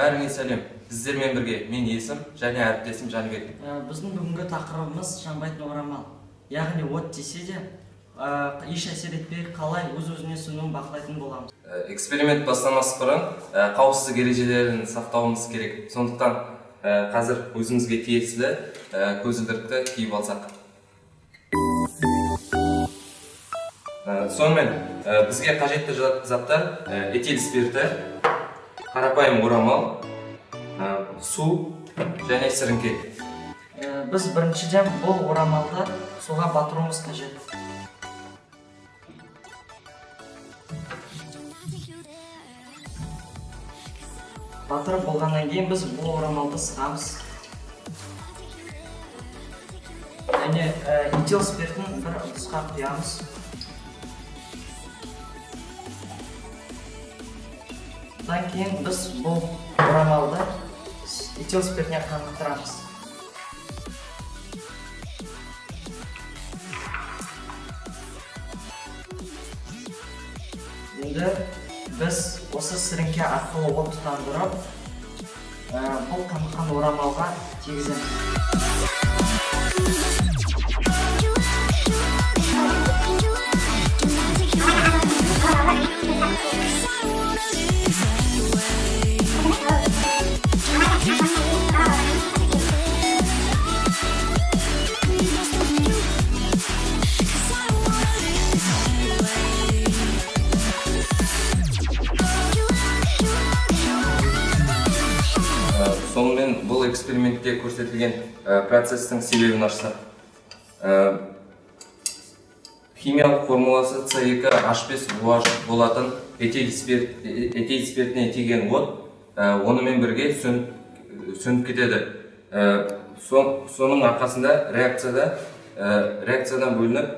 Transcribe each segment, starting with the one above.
Бәріңе сәлем. Сіздермен бірге мен Есім және әріптесім Жанбек. Біздің бүгінгі тақырыбымыз жанбайтын орамал. Яғни от десе де еш әсер етпей қалай өз-өзіне сіңуін бақылайтын боламыз. Эксперимент бастамас бұрын қауіпсіздік ережелерін сақтауымыз керек. Сондықтан қазір өзімізге тиесілі көзілдірікті киіп алсақ. Сонымен бізге қажетті заттар этил спирті, қарапайым орамал, су және сіріңке. Біз біріншіден бұл орамалды суға батыруымыз қажет. Батырып болғаннан кейін біз бұл орамалды сығамыз. Және этил спиртін бір ыдысқа құямыз. Одан кейін біз бұл орамалды этил спиртіне қанықтырамыз. Енді біз осы сіріңке арқылы от тұтандырып, бұл қаныққан орамалға тигіземіз. Сонымен бұл экспериментте көрсетілген процестің себебін ашсақ. Химиялық формуласы С2H5OH болатын этил спиртіне тиген от, онымен бірге сөніп кетеді. Соның арқасында реакциядан бөлініп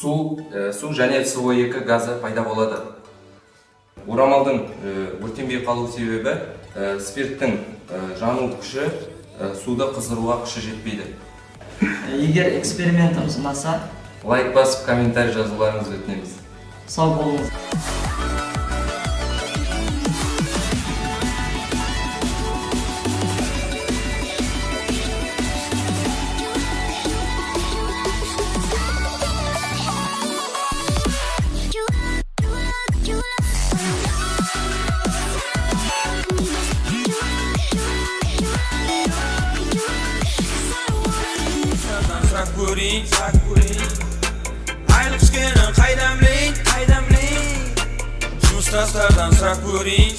су және СО2 газы пайда болады. Орамалдың өртенбей қалу себебі спирттің жану күші суды қыздыруға күші жетпейді. Егер экспериментіміз ұнаса, лайк басып, комментарий жазуларыңызды өтінеміз. Сау болыңыз. Айлық ішкенін қайдан білейін, жұмыстастардан сұрақ көрейін.